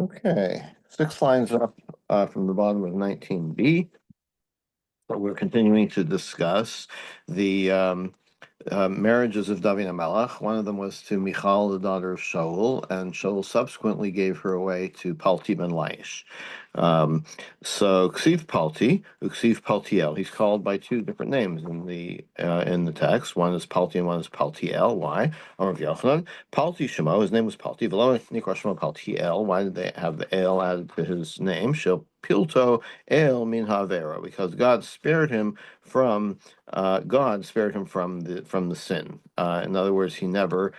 Okay, 6 lines up from the bottom of 19b. But we're continuing to discuss the marriages of David and Melech. One of them was to Michal, the daughter of Shaul, and Shaul subsequently gave her away to Palti ben Laish. So Ksiv Palti, Uksiv Paltiel, he's called by two different names in the text. One is Palti and one is Paltiel. Why? Amar Yochanan, Palti Shemo, his name was Palti. V'lo Nikra Shemo Paltiel. Why did they have the El added to his name? Shel Pilto El Min Havera, because God spared him from the sin. In other words, he never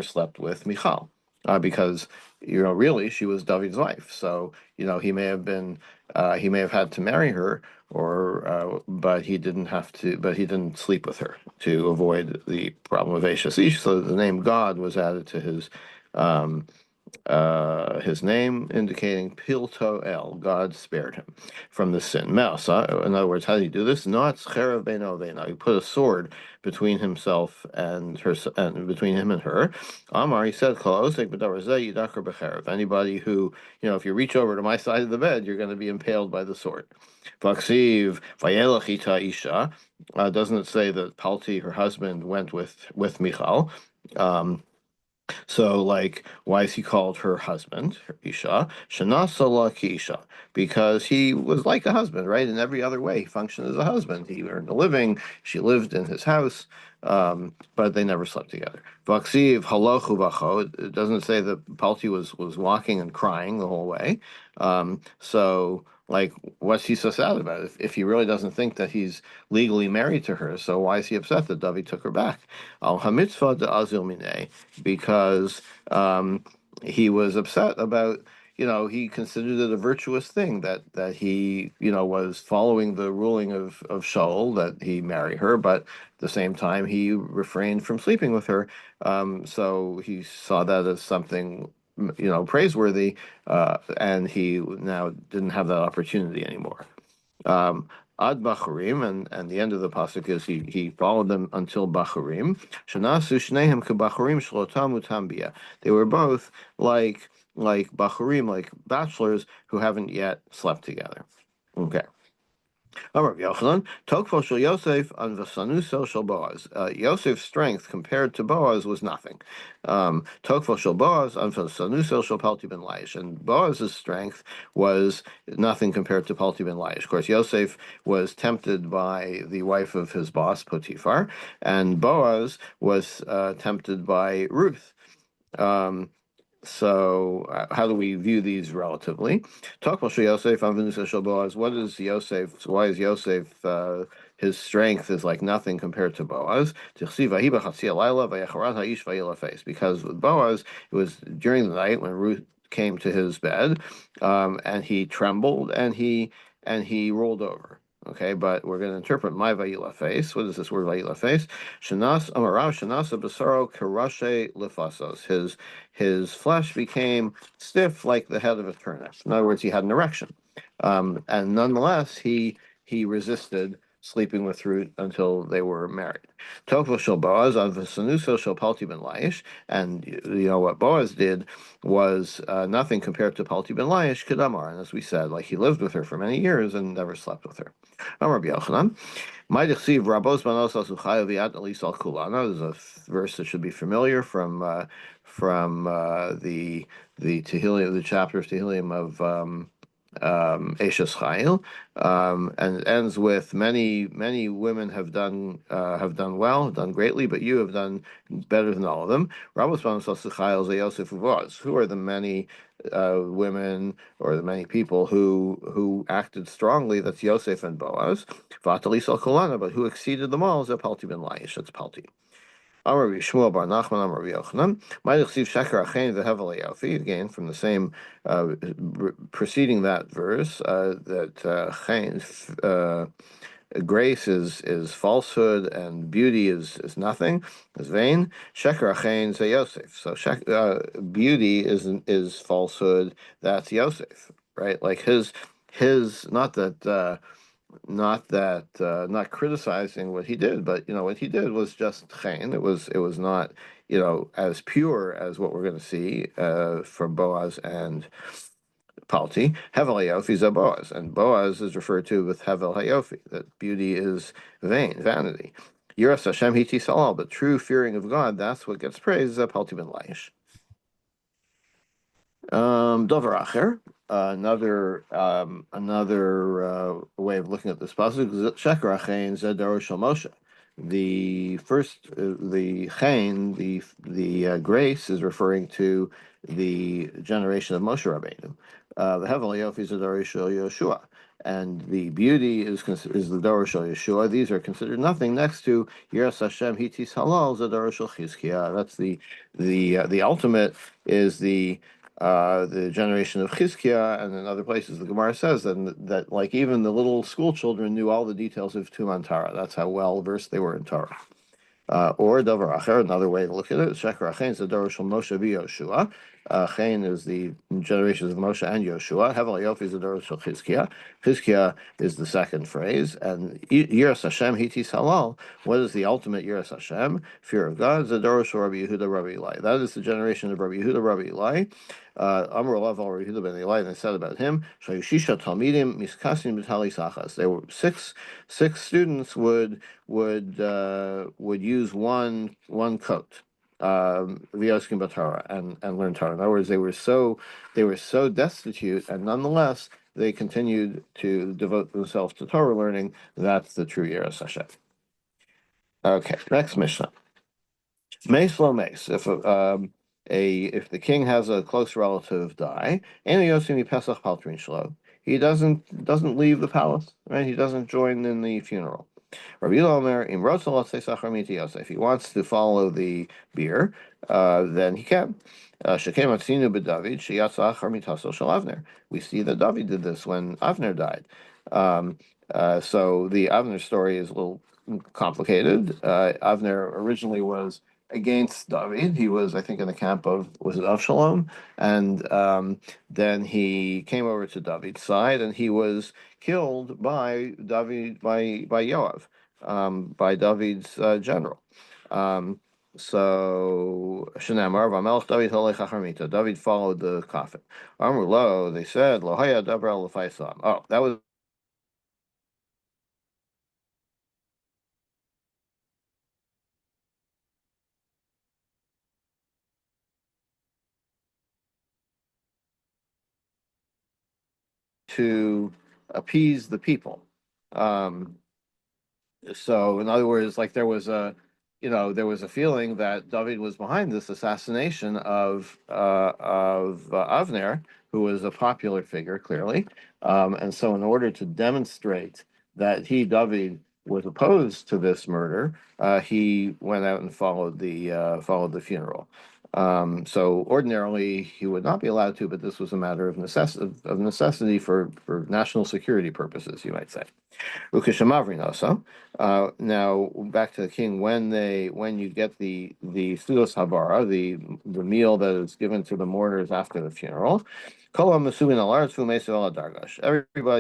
slept with Michal, because really she was David's wife. So he may have had to marry her, but he didn't have to. But he didn't sleep with her to avoid the problem of Eshes Ish. So the name God was added to his name, indicating Pilto El, God spared him from the sin. Mousa, in other words, how did he do this? Not Cherev Beino Veino. He put a sword between himself and her, and between him and her. Amar, he said, anybody who, if you reach over to my side of the bed, you're going to be impaled by the sword. Vaksiv Vayelach Ita Isha. Doesn't it say that Palti, her husband, went with Michal? So, why is he called her husband, her Isha? Shanasala Isha, because he was like a husband, right? In every other way, he functioned as a husband. He earned a living. She lived in his house, but they never slept together. Vaksiv halochu vacho. It doesn't say that Palti was walking and crying the whole way. So, what's he so sad about? If he really doesn't think that he's legally married to her, so why is he upset that David took her back? Al hamitzvah de azil minei, because he was upset about, he considered it a virtuous thing that he, was following the ruling of Shaul, that he marry her, but at the same time he refrained from sleeping with her. So he saw that as something, praiseworthy, and he now didn't have that opportunity anymore. Ad Bachurim, and the end of the pasuk is he followed them until Bachurim. Shanasu shnehem kebachurim shlotam utambia. They were both like Bachurim, like bachelors who haven't yet slept together. Okay. Amar Yochanan, Tokfo shel Yosef and Vasanuso shel Boaz. Yosef's strength compared to Boaz was nothing. Tokfo shel Boaz and Vasanuso shel Palti ben Laish. And Boaz's strength was nothing compared to Palti ben Laish. Of course, Yosef was tempted by the wife of his boss, Potiphar, and Boaz was tempted by Ruth. So, how do we view these relatively? Talk about Yosef on Venusa Shel Boaz. What is Yosef? Why is Yosef? His strength is like nothing compared to Boaz. Because with Boaz, it was during the night when Ruth came to his bed, and he trembled and he rolled over. Okay, but we're going to interpret my vayila face. What is this word vayila face? Shanas amarav shanasa basaro karashe lefasos. His flesh became stiff like the head of a turnip. In other words, he had an erection, and nonetheless he resisted sleeping with Ruth until they were married. Tokva shel Boaz on v'sanuso shel Palti ben Laish, and what Boaz did was nothing compared to Palti ben Laish Kedamar, and as we said, he lived with her for many years and never slept with her. Amar Yochanan, Ma'dichsiv Rabos Banos Asuchayu Viat Elis Al Kulana. There's a verse that should be familiar from the Tehillim, the chapter of Tehillim of Eshes Chayil, and it ends with many women have done well, have done greatly, but you have done better than all of them. Rabos Banos Asuchayu Yosef Uvaz. Who are the many women or the many people who acted strongly? That's Yosef and Boaz. Vatalis al Kolana, but who exceeded them all is Palti ben Laish. That's Palti. Amar Shmuel bar Nachman Amar Yochanan. Ma'dichsiv Sheker Achein v'Hevel Yofi. Again, from the same preceding that verse, that grace is falsehood and beauty is nothing, is vain. Sheker Achein say Yosef. So beauty is falsehood. That's Yosef, right? Like his not that. not criticizing what he did, but what he did was just chen. It was not as pure as what we're going to see from Boaz and Palti. Hevel Hayofi is a Boaz, and Boaz is referred to with Hevel Hayofi, that beauty is vanity. Yiras Hashem hiti salal, but true fearing of God, that's what gets praised. Palti ben Laish. Dover Acher, another way of looking at this pasuk is Sheker Achein Zedar Shel Moshe. The first, the Chain, the grace is referring to the generation of Moshe Rabbeinu. The Hevel Yofi Zedar Shel Yoshua, and the beauty is the Dor Shel Yeshua. These are considered nothing next to Yiras Hashem Hitis Halal Zedar Shel Chizkiah. That's the ultimate is the generation of Chizkiah, and in other places the Gemara says that like even the little school children knew all the details of Tuman Torah. That's how well versed they were in Torah. Or Davar Acher, another way to look at it, Sheker Achein Zador Shel Moshe v'Yoshua. Chain is the generations of Moshe and Yoshua. Hevel Yofi Zador Shel Chizkiah. Chizkiah is the second phrase, and Yiras Hashem Hitis Halal. What is the ultimate Yiras Hashem? Fear of God. Zador Shel Rabbi Yehuda Rabbi Eli. That is the generation of Rabbi Yehuda Rabbi Eli. Amar Olav al Rabbi Yehuda ben Eli, and they said about him, Shayushisha Talmidim Miskasim B'Tali Sachas. They were six students would use one coat, V'yoskim b'Torah, and learn Torah. In other words, they were so destitute, and nonetheless they continued to devote themselves to Torah learning. That's the true Yiras Hashem. Okay, next Mishnah. Mace lo mace. If the king has a close relative die, he doesn't leave the palace, right? He doesn't join in the funeral. Rabbi Omer, if he wants to follow the beer, then he can. We see that David did this when Avner died. So the Avner story is a little complicated. Avner originally was against David. He was, I think, in the camp of, was it Avshalom? And then he came over to David's side, and he was killed by Yoav, by David's general. So Shenamar Vamelch David Holech Acharmita. David followed the coffin. Amru Lo, they said, Lo Haya Dabra Lefaisam. Oh, that was to appease the people. So in other words, like there was a feeling that David was behind this assassination of Avner, who was a popular figure, clearly. And so in order to demonstrate that David, was opposed to this murder, he went out and followed the funeral. So ordinarily he would not be allowed to, but this was a matter of necessity for national security purposes, you might say. Now back to the king. When you get the Sudos Habara, the meal that is given to the mourners after the funeral, everybody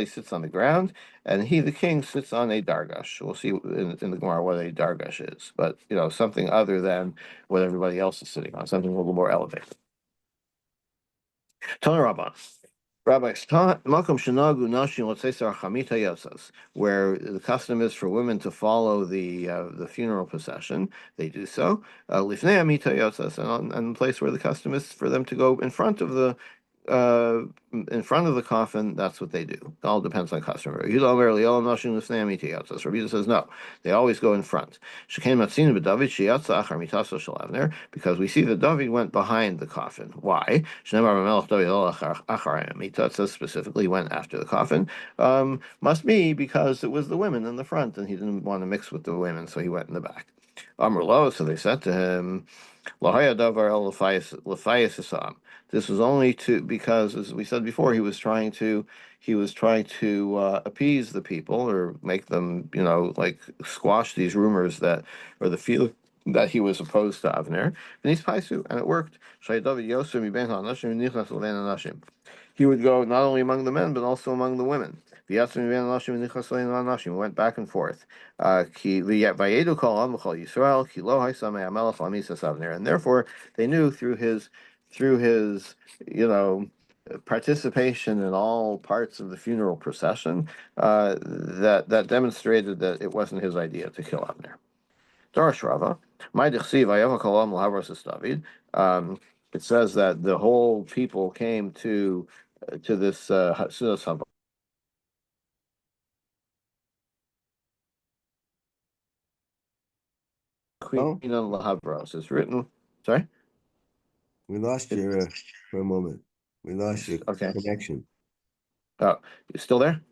sits on the ground, and the king, sits on a dargash. We'll see in the Gemara what a dargash is, but something other than what everybody else is sitting on, something a little more elevated. Tana Rabban. Rabbis, where the custom is for women to follow the funeral procession, they do so. And the place where the custom is for them to go in front of the coffin, that's what they do. It all depends on custom. Rabbi Yehuda says no, they always go in front. Because we see that David went behind the coffin. Why? It says specifically went after the coffin. Must be because it was the women in the front, and he didn't want to mix with the women, so he went in the back. So they said to him, this was only because, as we said before, he was trying to appease the people, or make them, like squash these rumors or the feeling that he was opposed to Avner. And it worked. He would go not only among the men, but also among the women. Went back and forth. And therefore they knew through his you know participation in all parts of the funeral procession, that demonstrated that it wasn't his idea to kill Abner. Darash Rava, my dechsiv ayava kolam lahavros David. It says that the whole people came to this Sudas Hava. Queen Oh, lahavros. It's written. Sorry. we lost It, you for a moment. We lost your okay. connection. Oh, you still there?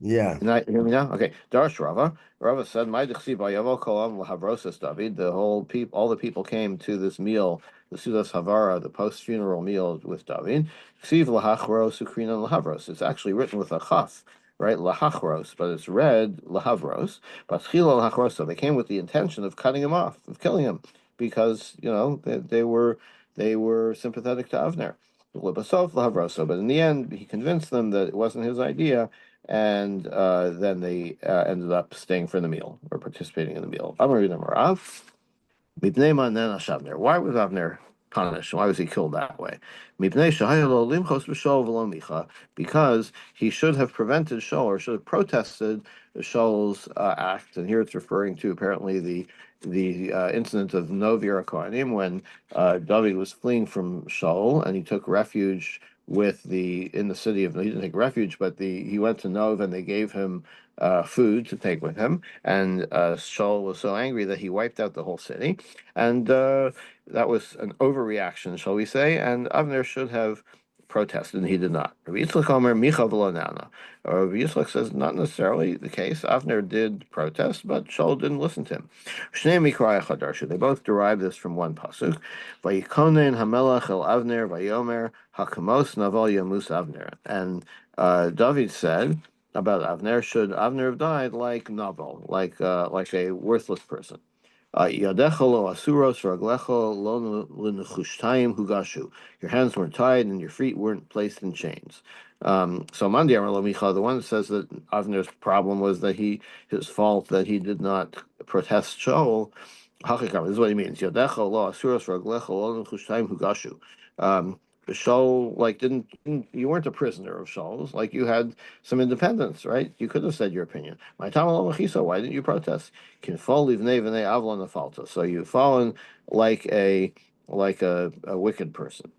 Yeah. Can you hear me now? Okay. Darash Rava. Rava said, "My dechsiv ayavo kolam lahavrosas David." The whole people, all the people came to this meal, the Sudas Havara, the post-funeral meal with David. Ksiv lahachros ukrinan lahavros. It's actually written with a chaf, right? Lahachros, but it's read lahavros. But chilo lahachros. So they came with the intention of cutting him off, of killing him, because they were sympathetic to Avner. But in the end, he convinced them that it wasn't his idea, and then they ended up staying for the meal or participating in the meal. Why was Avner punished? Why was he killed that way? Because he should have prevented Shaul, or should have protested Shaul's act. And here it's referring to apparently the incident of Novir Kohanim, when David was fleeing from Shaul and he took refuge in the city of, he didn't take refuge, but he went to Nov, and they gave him food to take with him. And Shaul was so angry that he wiped out the whole city. And that was an overreaction, shall we say? And Avner should have protested, and he did not. Rabbi Yitzchak Omer, Micha v'lo nana. Rabbi Yitzchak says not necessarily the case. Avner did protest, but Shaul didn't listen to him. Shnei mikraya chadarshu. They both derive this from one pasuk. Vayikonen hamelach el Avner vayomer hakamos naval yamus Avner. And David said about Avner, should Avner have died like Naval, like a worthless person. Yadecha lo asuros raglecha lo lenechushtaim hugashu. Your hands weren't tied and your feet weren't placed in chains. So Mandi Amar lo Micha, the one that says that Avner's problem was that his fault that he did not protest Shaul. Hachikam, this is what he means. Yadecha lo asuros raglecha lo lenechushtaim hugashu. Shaul, like, didn't you weren't a prisoner of Shaul's, like you had some independence, right? You could have said your opinion. My time why didn't you protest? Can fall livnei v'nei avlon falta. So you've fallen like a wicked person.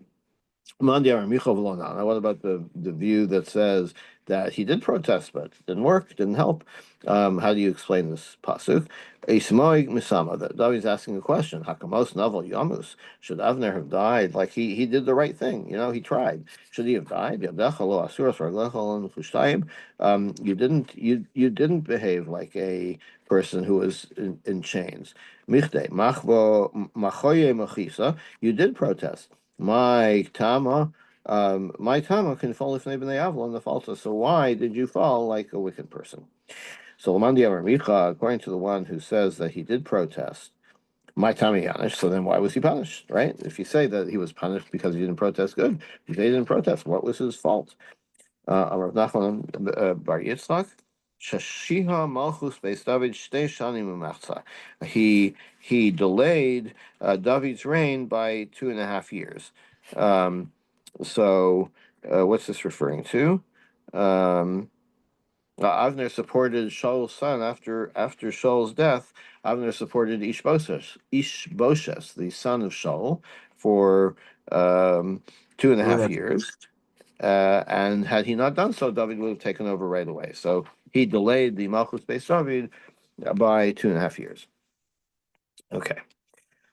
What about the view that says that he did protest, but it didn't work, didn't help? How do you explain this pasuk? Ismoi misama. That David's asking a question. Hakamos naval yamus. Should Avner have died? Like he did the right thing. He tried. Should he have died? You didn't behave like a person who was in chains. Michte machvo machoye machisa. You did protest. My tama can fall if they've been on the falta. So why did you fall like a wicked person? So Lamandi Amar Micha, according to the one who says that he did protest, my tami Yanish. So then why was he punished? Right? If you say that he was punished because he didn't protest, good. If they didn't protest, what was his fault? Rav Nachman Bar Yitzchak. Shashiha Malchus Beis David Shtei Shanim Umachza. He delayed David's reign by 2.5 years. So what's this referring to? Avner supported Shaul's son after Shaul's death. Avner supported Ishbosheth, the son of Shaul, for 2.5 years. And had he not done so, David would have taken over right away. So he delayed the Malchus Beis David by 2.5 years. Okay.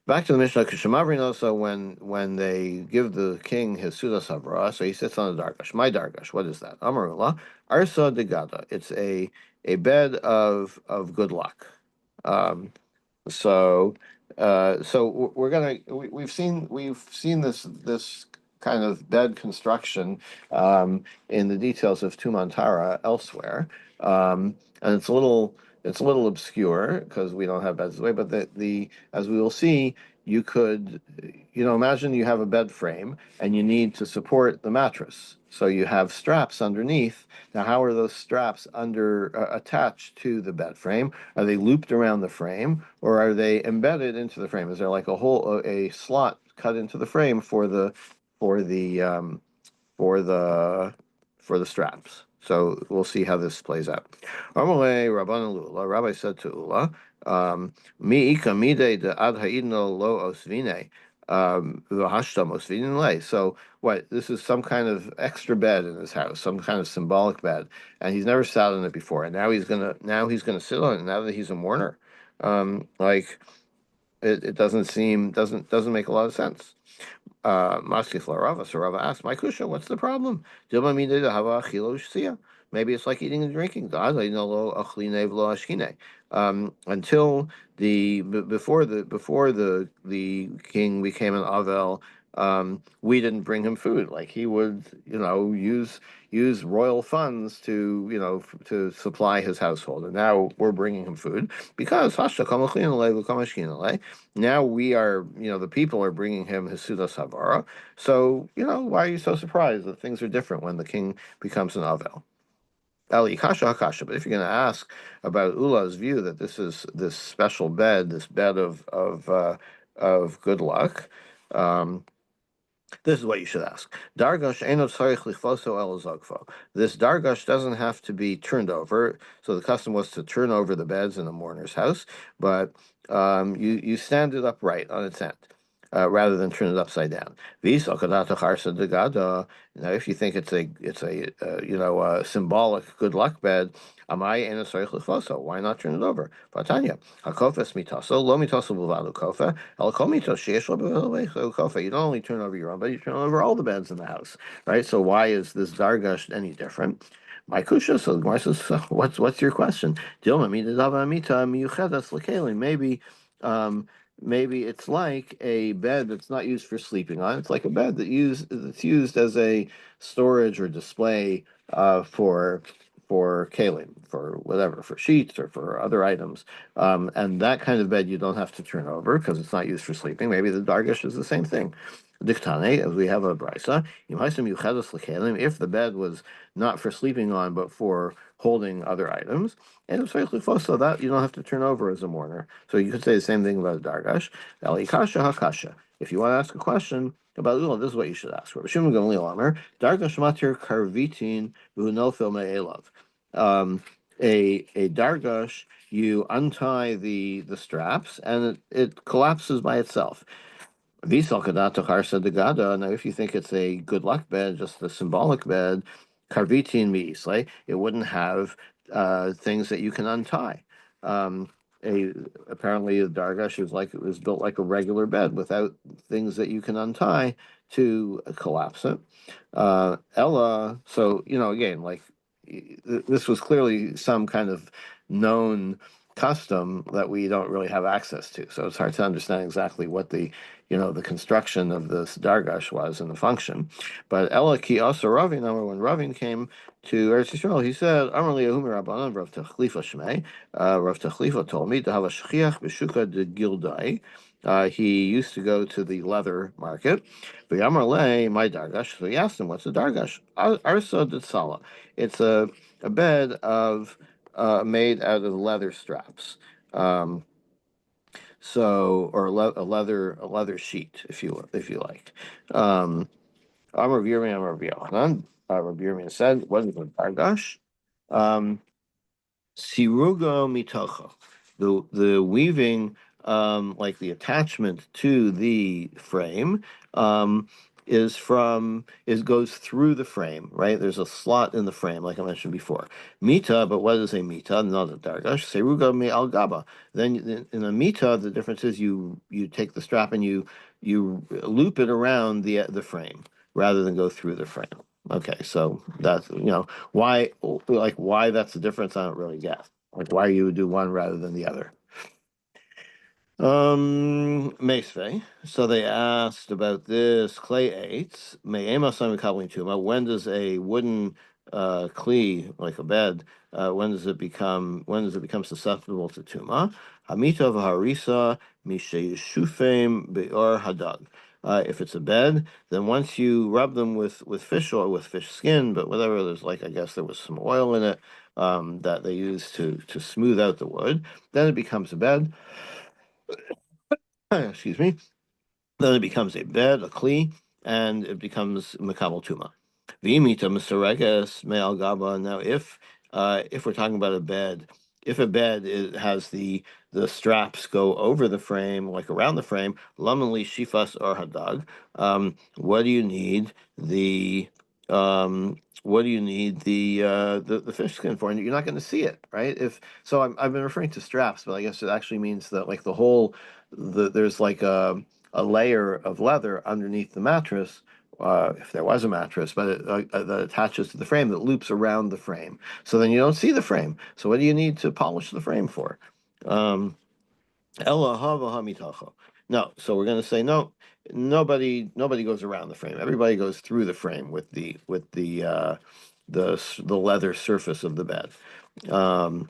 Back to the Mishnah, Kishamavrin also, when they give the king his Sudas Havra, so he sits on a dargash. My dargash, what is that? Amarullah, Arsa de Gada. It's a bed of good luck. So we've seen this kind of bed construction in the details of Tumantara elsewhere, and it's a little obscure because we don't have beds this way. But the as we will see, you could imagine you have a bed frame and you need to support the mattress. So you have straps underneath. Now, how are those straps attached to the bed frame? Are they looped around the frame, or are they embedded into the frame? Is there like a slot cut into the frame for the for the for the straps? So we'll see how this plays out. Amalei Rabban Lula. Rabbi said to Ula, "Mi ika mide de ad ha'idno lo osvine, v'hashtam osvinin lei." So what? This is some kind of extra bed in his house, some kind of symbolic bed, and he's never sat on it before, and now he's gonna sit on it now that he's a mourner. Like it doesn't make a lot of sense. Maskif Larava, so Rava asked, My Kusha, what's the problem? Dilma Mida to have a chiloshia. Maybe it's like eating and drinking. Until before the king became an Avel, we didn't bring him food. Like he would, use royal funds to, to supply his household. And now we're bringing him food because now we are, the people are bringing him his Sudas Havara. So, why are you so surprised that things are different when the king becomes an Avel? Ali Kasha Hakasha. But if you're going to ask about Ula's view that this special bed, this bed of good luck, this is what you should ask. Dargash eno tzarich lichvoso el zogfo. This dargash doesn't have to be turned over. So the custom was to turn over the beds in the mourner's house, but you stand it upright on its end. Rather than turn it upside down. Now, if you think it's a symbolic good luck bed, why not turn it over? You don't only turn over your own bed, you turn over all the beds in the house, right? So why is this dargash any different? My kusha. So the Gemara says, so what's your question? Maybe. Maybe it's like a bed that's not used for sleeping on. It's like a bed that's used as a storage or display for kalim, for whatever, for sheets or for other items. And that kind of bed you don't have to turn over because it's not used for sleeping. Maybe the dargish is the same thing. Diktane, as we have a brisa, if the bed was not for sleeping on but for holding other items, and it's so that you don't have to turn over as a mourner. So you could say the same thing about a dargash. Kasha hakasha. If you want to ask a question about Ula, this is what you should ask. Shimon Gamliel Amar, dargash matir karvitin v'unofil me'elav. A dargash, you untie the straps and it collapses by itself. Now, if you think it's a good luck bed, just a symbolic bed, karvitin mi'islay, it wouldn't have things that you can untie. Apparently, the dargash was built like a regular bed without things that you can untie to collapse it. Ella, so again, like this was clearly some kind of known custom that we don't really have access to. So it's hard to understand exactly what the construction of this dargash was and the function. But Ella ki also Ravin, when Ravin came to Eretz Yisrael, he said, Amar li Yehumi Rabbanan Rav Techlifa Shmei. Rav Techlifa told me to have a shchiach b'shuka de gildai. He used to go to the leather market. V'yamar le my dargash. So he asked him, "What's a dargash?" Arsa de sala. It's a bed of made out of leather straps. Or a leather sheet, if you like. Amar Yirmi, Amar Yochanan. Rabbi Yirmi said, "What is a dargash?" Sirugo mitocho, the weaving, like the attachment to the frame, goes through the frame, right? There's a slot in the frame, like I mentioned before. Mita, but what is a mita? Not a dargash. Sirugo mi al gaba. Then in a mita, the difference is you take the strap and you loop it around the frame rather than go through the frame. Okay, so that's why that's the difference. I don't really get. Like why you would do one rather than the other. Meisvei. So they asked about this clay eights. When does a wooden kli, like a bed, when does it become susceptible to tuma? Hamita v'harisa mishayishufim be'or hadag. If it's a bed, then once you rub them with fish oil, with fish skin, but whatever, there's like, I guess there was some oil in it that they use to smooth out the wood. Then it becomes a bed. Excuse me. Then it becomes a bed, a kli, and it becomes mekabel tuma. V'imita misareges me'al gaba. Now, if we're talking about a bed, if a bed has the straps go over the frame, like around the frame, lamali shifas or hadag. What do you need what do you need the fish skin for? And you're not going to see it, right? If so, I've been referring to straps, but I guess it actually means that like there's like a layer of leather underneath the mattress, if there was a mattress, but that attaches to the frame that loops around the frame. So then you don't see the frame. So what do you need to polish the frame for? Um, Ella hava hamitacha. No, so we're going to say no. Nobody goes around the frame. Everybody goes through the frame with the leather surface of the bed. Um,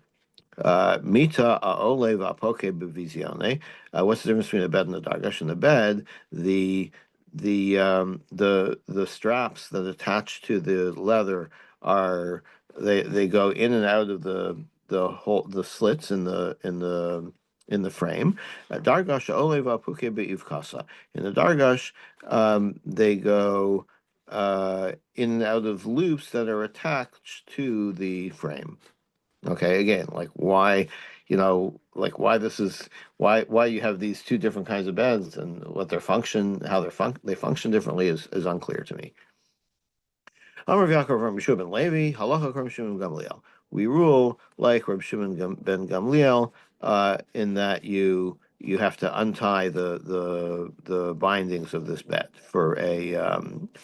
Mita aole v'apoke b'vizione. What's the difference between a bed and a dargash? In the bed, the straps that attach to the leather are they go in and out of the slits in the frame. Dargash aole v'apoke be'ivkasa. In the dargash, they go in and out of loops that are attached to the frame. Okay, again, like why, like why you have these two different kinds of beds and what their function, how they function differently is unclear to me. Amar Yaakov Rabbi Shimon ben Levi, halacha Rabbi Shimon ben Gamliel. We rule like Rabbi Shimon ben Gamliel, in that you have to untie the bindings of this bed for a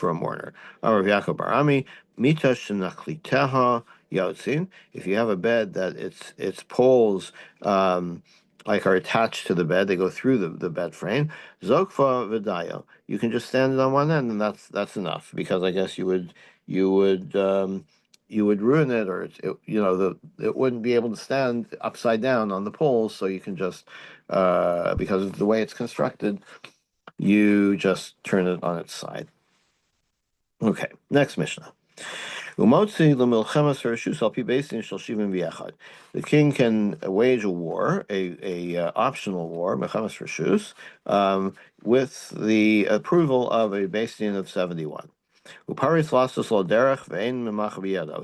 mourner. Amar Yaakov Barami, mita shenachliteha yotzin. If you have a bed that its poles like are attached to the bed, they go through the bed frame. Zokfa v'dayo. You can just stand it on one end, and that's enough, because I guess you would you would ruin it, or it wouldn't be able to stand upside down on the poles. So you can just because of the way it's constructed, you just turn it on its side. Okay, next Mishnah. The king can wage a war, a optional war, mechamas reshus, with the approval of a Beis Din of 71.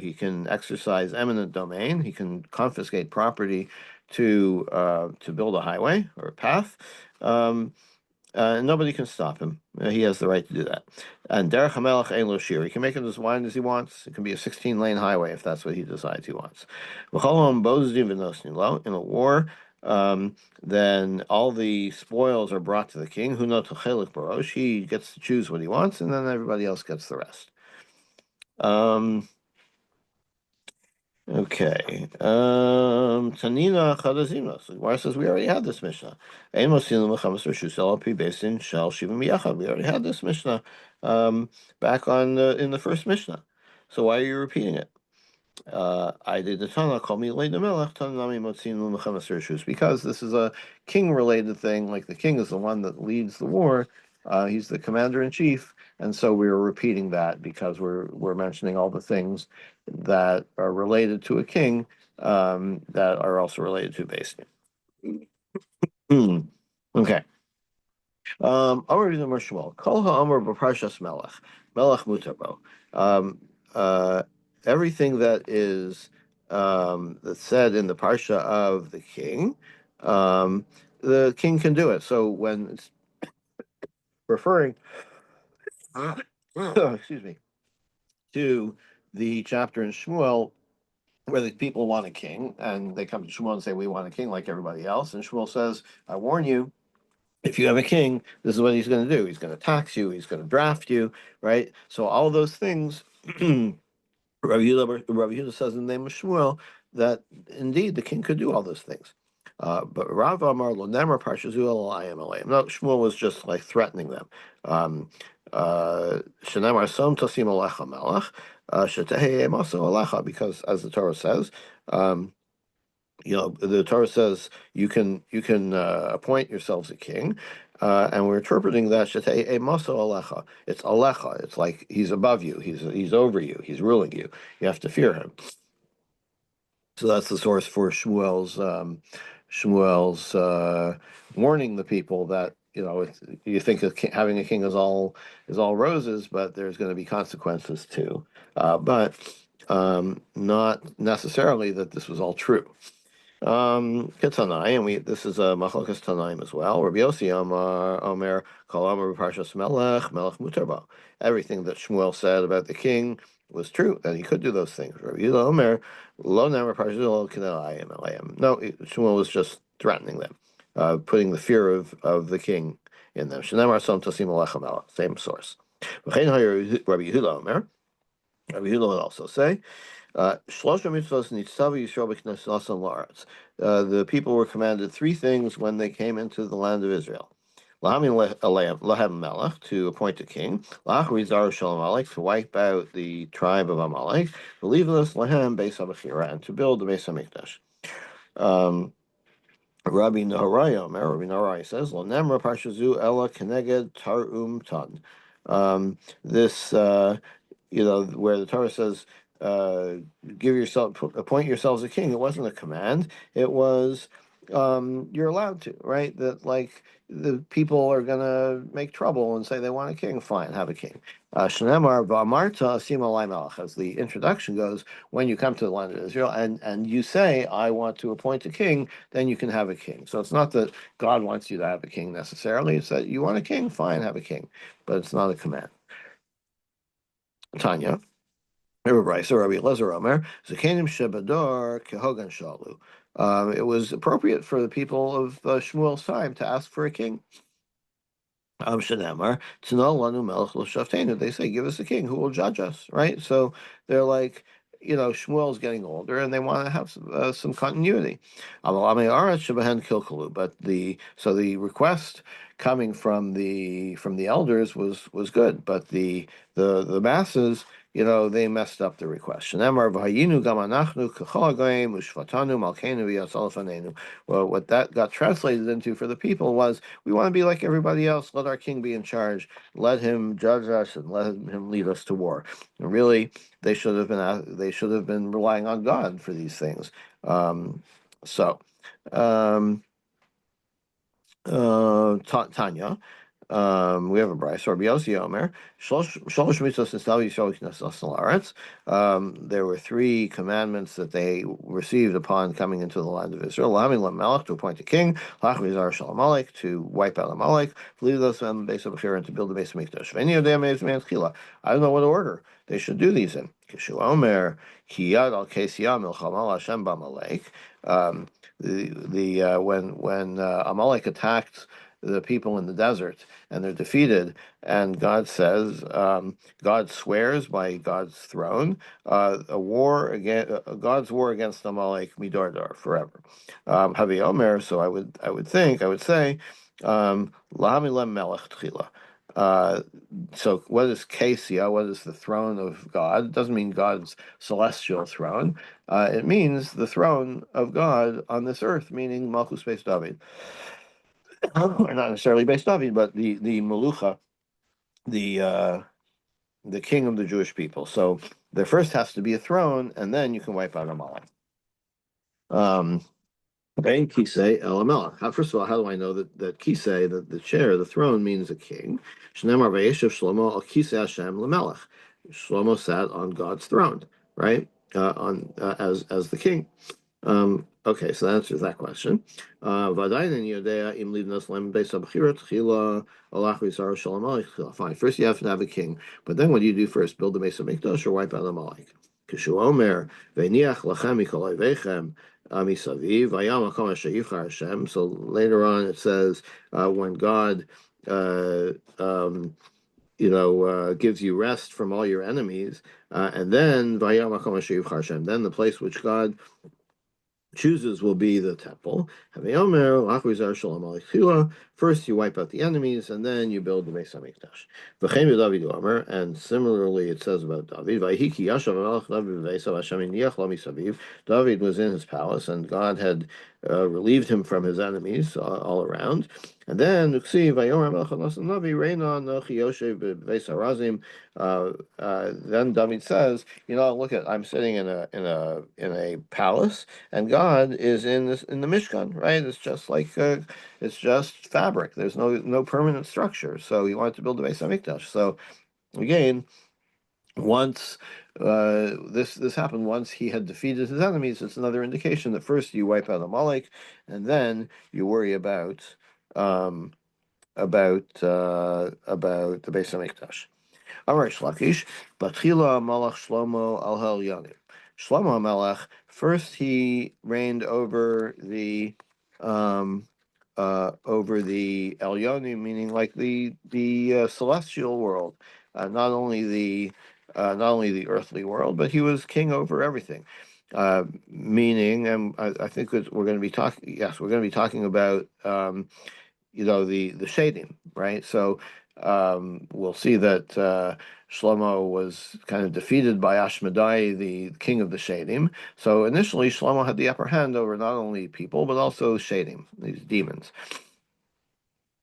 He can exercise eminent domain. He can confiscate property to build a highway or a path. Nobody can stop him. He has the right to do that. And Derech HaMelech Ein Lo Shir. He can make it as wide as he wants. It can be a 16-lane highway if that's what he decides he wants. In a war, then all the spoils are brought to the king. He gets to choose what he wants, and then everybody else gets the rest. Okay. Tanina Chadazima. So Gemara says we already had this Mishnah. Ein Mosilim Mechamas Reshus El Pi Beis Shel Shivim Yachad. We already had this Mishnah back in the first Mishnah. So why are you repeating it? I did the Tana call me Leida Melech Tanami Motzin Mechamas Reshus, because this is a king related thing. Like the king is the one that leads the war. He's the commander in chief, and so we were repeating that because we're mentioning all the things that are related to a king that are also related to Beis Din. Okay. Amar Yidam Shmuel. Kol ha'amar b'parshas Melech. Melech mutar bo. Everything that is that's said in the parsha of the king can do it. So when it's referring, excuse me, to the chapter in Shmuel where the people want a king, and they come to Shmuel and say, "We want a king like everybody else," and Shmuel says, "I warn you, if you have a king, this is what he's going to do. He's going to tax you. He's going to draft you, right?" So all of those things. Rabbi Yehuda says in the name of Shmuel that indeed the king could do all those things. But Rav Amar Lo Nemer Parshazu Elayim Elayim. No, Shmuel was just like threatening them. Shenemar Som Tosim Alecha Melech Shetehei Emaso Alecha, because as the Torah says, The Torah says you can appoint yourselves a king, and we're interpreting that shetei a maso alecha. It's alecha. It's like he's above you. He's over you. He's ruling you. You have to fear him. So that's the source for Shmuel's warning the people that you think having a king is all roses, but there's going to be consequences too. But not necessarily that this was all true. Ketanai, and this is a Machlokas Tanaim as well. Rabbi Yossi Amar Omer Kol Amar Parshas Melech Mutarba. Everything that Shmuel said about the king was true, and he could do those things. Rabbi Yehuda Omer Lo Nemer Parshas Lo Kinayim Elayim. No, Shmuel was just threatening them, putting the fear of the king in them. Shenemar Som Tosim Alechem Ela. Same source. Rabbi Yehuda Omer. Rabbi Yehuda would also say. The people were commanded three things when they came into the land of Israel. To appoint a king, to wipe out the tribe of Amalek, and to build the Beis Hamikdash. Rabbi Naharaim says, "Lo nemra parshazu ella keneged tar tan." This, where the Torah says, uh, appoint yourselves a king. It wasn't a command. It was, you're allowed to, right? That like the people are gonna make trouble and say they want a king. Fine, have a king. Shneimar v'amarta asim alai melech, as the introduction goes. When you come to the land of Israel and you say, I want to appoint a king, then you can have a king. So it's not that God wants you to have a king necessarily. It's that you want a king, fine, have a king. But it's not a command. Tanya. Rabbi Elazar Omer, Zakenim Shebador Kehogan Shalu. It was appropriate for the people of Shmuel's time to ask for a king. Shenamar, Tzno Lanu Melech L'Shaftenu. They say, give us a king who will judge us, right? So they're like, Shmuel's getting older, and they want to have some continuity. But the request coming from the elders was good, but the masses, they messed up the request. Well, what that got translated into for the people was, we want to be like everybody else. Let our king be in charge. Let him judge us and let him lead us to war. And really, they should have been relying on God for these things. So, um, Tanya. We have a Bryce or Yossi Omer. There were three commandments that they received upon coming into the land of Israel. To appoint a king, to wipe out Amalek, leave those on the base of Bechir and to build the base of Mikdash. I don't know what order they should do these in. Omer, Kiyad al Kesiyah Milchamal Hashem B'Amalek. When Amalek attacked the people in the desert and they're defeated, and God says, God swears by God's throne, God's war against Amalek midordar forever. Havi Omer. So I would say, Lahamilem Melech Tchila. So what is Kesia? What is the throne of God? It doesn't mean God's celestial throne. It means the throne of God on this earth, meaning Malchus Beis David. Or not necessarily Beis David, but the Melucha, the king of the Jewish people. So there first has to be a throne, and then you can wipe out Amalek. Okay, Kisei Elamelech. First of all, how do I know that Kisei, the chair, the throne, means a king? Shneimar Vayeshev Shlomo al Kisei Hashem Lamelech. Shlomo sat on God's throne, right? As the king. Okay, so that answers that question. Fine. First, you have to have a king, but then what do you do first? Build the Beis Hamikdash or wipe out Amalek? Kishu Omer Veiniach Lachem Mikol Oivechem Misaviv Vayam Hakom Asher Yivchar Hashem. So later on, it says when God gives you rest from all your enemies, and then Vayam Hakom Asher Yivchar Hashem. Then the place which God chooses will be the temple. First, you wipe out the enemies, and then you build the Beis Hamikdash. And similarly, it says about David. David was in his palace, and God had relieved him from his enemies all around. And then then David says, look at I'm sitting in a palace, and God is in the Mishkan, right? It's just fabric. There's no permanent structure. So he wanted to build the Beis Hamikdash. So again, once this happened, once he had defeated his enemies, it's another indication that first you wipe out Amalek, and then you worry um, about the Beis Hamikdash. Amar Shlakish, Batchila Malach Shlomo al Hel Yanim. Shlomo Melech, first he reigned over the Elyonim, meaning like the celestial world, not only the earthly world, but he was king over everything. Meaning, and I think we're going to be talking. Yes, we're going to be talking about the shading, right? So we'll see that Shlomo was kind of defeated by Ashmedai, the king of the Shadim. So initially, Shlomo had the upper hand over not only people but also Shadim, these demons.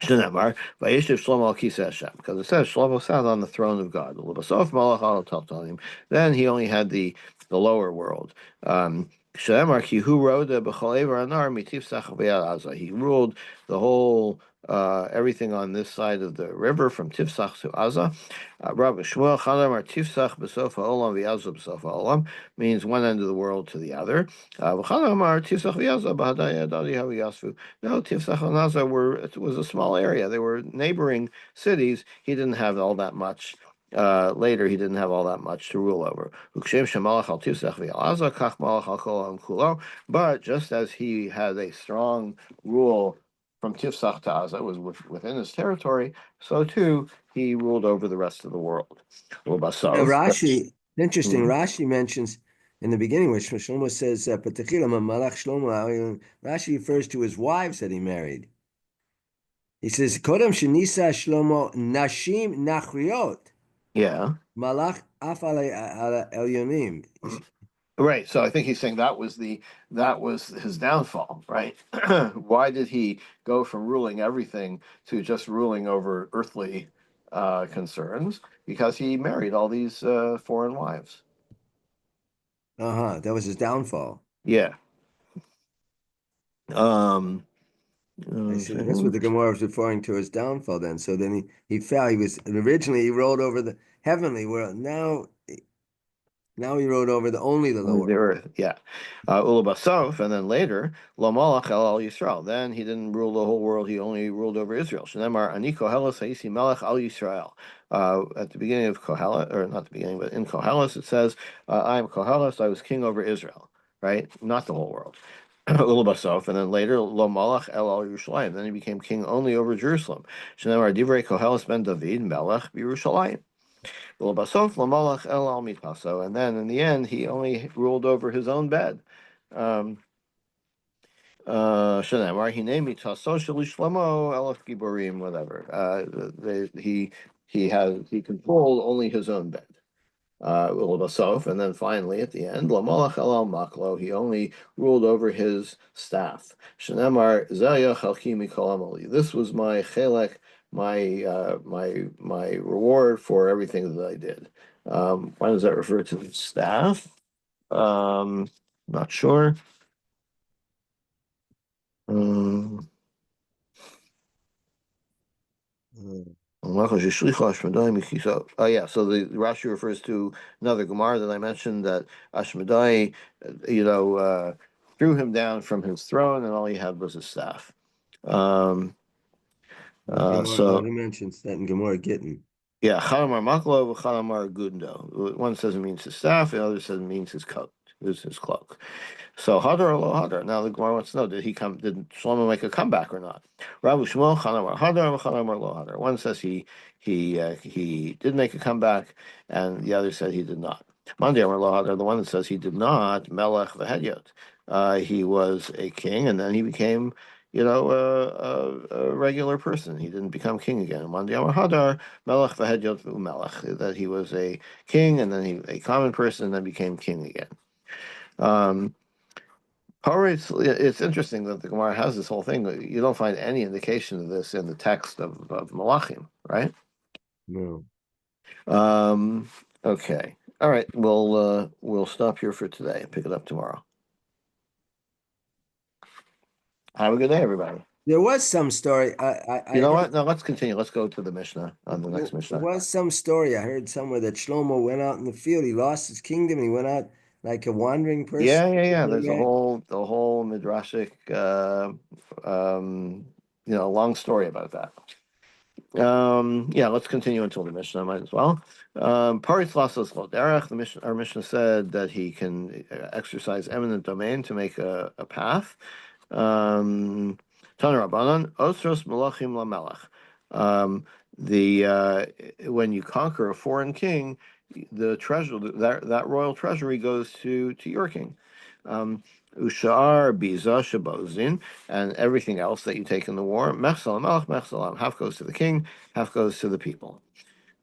Shneimar, Vayeshiv Shlomo al Kisei Hashem, because it says Shlomo sat on the throne of God. L'basof Malach al Taltanim. Then he only had the lower world. Shneimar ki hu roda b'chol ever anar mitiv sach v'yad Aza. He ruled the whole everything on this side of the river from Tifsach to Aza. Rabbi Shmuel Chanamar Tifsach b'sof ha'olam v'yazu b'sof ha'olam means one end of the world to the other. V'Chanamar Tifsach v'yazu b'hadaya adadi ha'v'yasvu. No, Tifsach and Aza it was a small area. They were neighboring cities. He didn't have all that much. Later, he didn't have all that much to rule over. But just as he had a strong rule from Tifsach to Aza, was within his territory, so too he ruled over the rest of the world. Rashi, interesting. Mhm. Rashi mentions in the beginning, which Shlomo says, Malach Shlomo. Rashi refers to his wives that he married. He says, Kodem Shenisa Shlomo Nashim Nachriot. Yeah. Malach Af Elyonim. Right. So I think he's saying that was his downfall, right? Why did he go from ruling everything to just ruling over earthly concerns? Because he married all these foreign wives. That was his downfall. Yeah. Um, I see. That's what the Gemara was referring to as downfall. Then, so then he fell. He was originally he rode over the heavenly world. Now he rode over only the lower. The earth, yeah. Ulabasof, and then later, Lo Malach al Yisrael. Then he didn't rule the whole world; he only ruled over Israel. Shenemar Ani Koheles Haisi Melech al Yisrael. At the beginning of Kohelet, or not the beginning, but in Koheles, it says, "I am Koheles. I was king over Israel." Right, not the whole world. Ulabasof, and then later Lo Malach el al Yerushalayim. Then he became king only over Jerusalem. Shenemar Divrei Koheles ben David Melech Yerushalayim. And then in the end, he only ruled over his own bed. Um, Whatever. He controlled only his own bed. And then finally at the end, Maklo, he only ruled over his staff. This was my chelek, my reward for everything that I did. Why does that refer to the staff? Not sure. Um, Oh yeah, so the Rashi refers to another Gemara that I mentioned that Ashmedai, threw him down from his throne, and all he had was his staff. Um, so He mentions that in Gemara Gittin. yeah, Chalamar Maklo, Chalamar Gundo. One says it means his staff, the other says it means his coat, his cloak. So Hadar or lo Hadar. Now the Gemara wants to know: Did Shlomo make a comeback or not? Rabbi Shmuel Chanamar Hadar, Chanamar lo Hadar. One says he did make a comeback, and the other said he did not. Monday Amar lo Hadar. The one that says he did not Melech v'Hedyot. he was a king, and then he became, a regular person. He didn't become king again. Mandiam Hadar Melech v'Hedyot Melech, that he was a king, and then he a common person, and then became king again. Um, it's interesting that the Gemara has this whole thing. You don't find any indication of this in the text of Malachim, right? No. Um, okay. All right. We'll stop here for today and pick it up tomorrow. Have a good day, everybody. There was some story. You I know heard what? No, let's continue. Let's go to the Mishnah on the next there Mishnah. was some story. I heard somewhere that Shlomo went out in the field. He lost his kingdom. He went out like a wandering person. Yeah. Came There's a back. whole midrashic, long story about that. Yeah, let's continue until the Mishnah. Might as well. Paris Lasos Derech. Our Mishnah said that he can exercise eminent domain to make a path. Tana Rabbanan Osros Malachim LaMelech. The When you conquer a foreign king, the treasure that royal treasury goes to your king. Ushar Biza Shabozin, and everything else that you take in the war, Mechsal Melech Mechsal, half goes to the king, half goes to the people.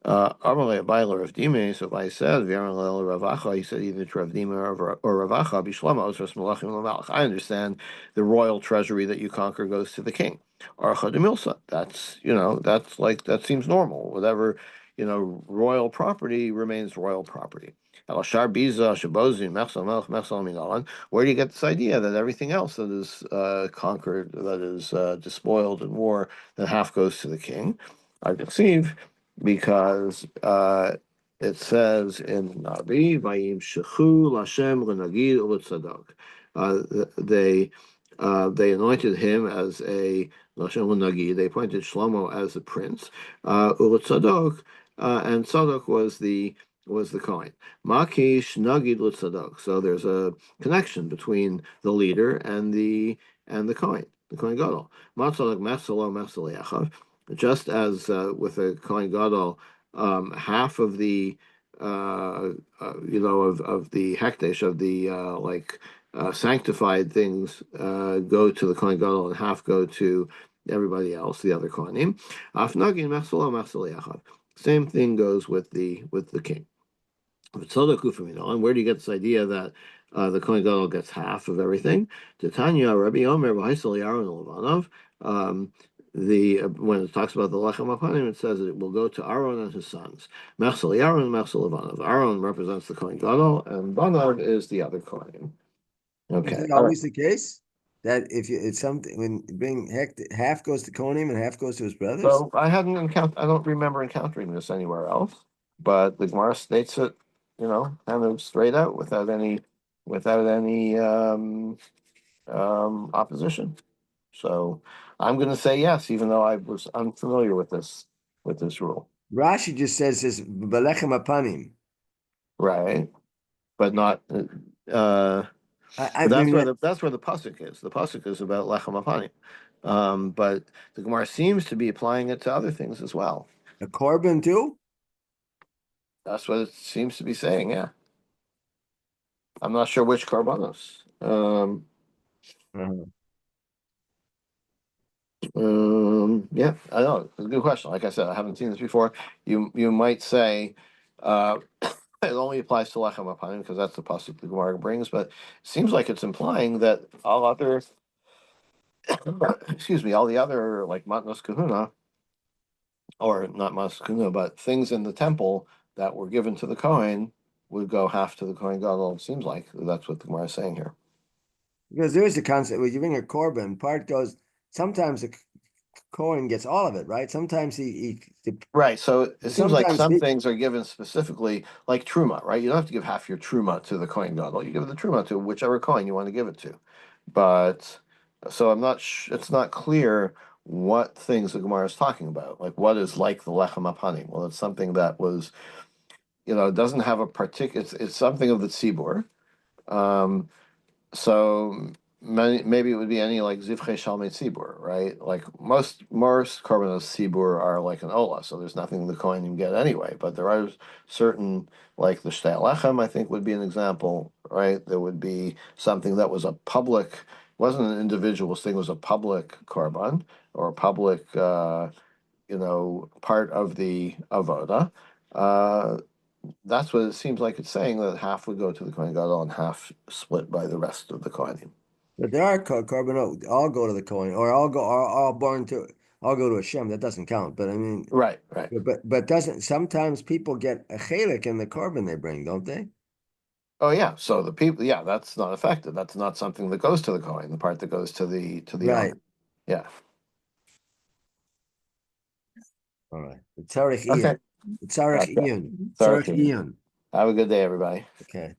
Amalei Abailer of Dime, so I said, V'Amalei Ravacha, he said either to Rav Dime or Ravacha, Bishlama Osras Malachim Lamalach. I understand the royal treasury that you conquer goes to the king. Archa de Milsa, that's like, that seems normal. Whatever, royal property remains royal property. Elashar Biza, Shabozin, Mechsal Melech, Mechsal Minalan. Where do you get this idea that everything else that is conquered, that is despoiled in war, that half goes to the king? I perceive because it says in Navi, "Vayim shechu Lashem l'nagid u'letzadok." They anointed him as a Lashem l'nagid. They appointed Shlomo as a prince. U'letzadok, and Tzadok was the Kohen. Makish nagid l'tzadok. So there's a connection between the leader and the Kohen, the Kohen Gadol. Matzalak mesalo mesal just as with a Kohen Gadol, half of the of the hekdesh of the sanctified things go to the Kohen Gadol, and half go to everybody else, the other Kohanim. Afnagin mechsalo mechsal yachav. Same thing goes with the king. And where do you get this idea that the Kohen Gadol gets half of everything? Titania Rabbi Omer v'Haisel Yaron Levanov. When it talks about the Lechem Apanim, it says it will go to Aaron and his sons. Mechsel Yaron, Mechsel Levanov. Aaron represents the Kohen Gadol, and Banav is the other Kohen. Is Okay, it all right. always the case that if it's something when you bring half goes to Kohanim and half goes to his brothers? So I don't remember encountering this anywhere else, but the Gemara states it, kind of straight out without any opposition. So I'm going to say yes, even though I was unfamiliar with this rule. Rashi just says this Belechem Apanim. Right, but not. I But that's mean where the pasuk is. The pasuk is about lechem apanim, but the Gemara seems to be applying it to other things as well. a korban too. That's what it seems to be saying. Yeah, I'm not sure which karbanos. Uh-huh. Yeah, I know. It's a good question. Like I said, I haven't seen this before. You might say it only applies to lechem apanim because that's the pasuk the Gemara brings, but it seems like it's implying that all other, excuse me, all the other like matnos kahuna, or not matnos kahuna, but things in the temple that were given to the Kohen would go half to the Kohen Gadol. It seems like that's what the Gemara is saying here. Because there is a concept where you bring a korban, part goes. Sometimes the Kohen gets all of it, right? Sometimes Right. So it seems like sometimes some he, things are given specifically, like truma, right? You don't have to give half your truma to the Kohen Gadol. You give the truma to whichever Kohen you want to give it to. But so it's not clear what things the Gemara is talking about. Like what is like the lechem apanim? Well, it's something that was, it doesn't have a particular. It's something of the tzibur. Um, so maybe it would be any like zivchei shalmei tzibur, right? Like most korbanos tzibur are like an ola, so there's nothing the kohen can get anyway. But there are certain, like the shtei lechem, I think would be an example, right? There would be something that was a public, wasn't an individual's thing, it was a public korban or a public, part of the avoda. Uh, that's what it seems like it's saying, that half would go to the Kohen Gadol and half split by the rest of the Kohanim. But there are korbanot. I'll go to the Kohen, or I'll burn to. I'll go to Hashem. That doesn't count. But I mean, Right, right. but doesn't sometimes people get a chelik in the korban they bring, don't they? Oh yeah. So the people, yeah, that's not affected. That's not something that goes to the Kohen, the part that goes to the Right. owner. Yeah. All right. The tzarich iyun. Okay. The tzarich Okay. iyun. Sorry. Tzarich iyun. Have a good day, everybody. Okay.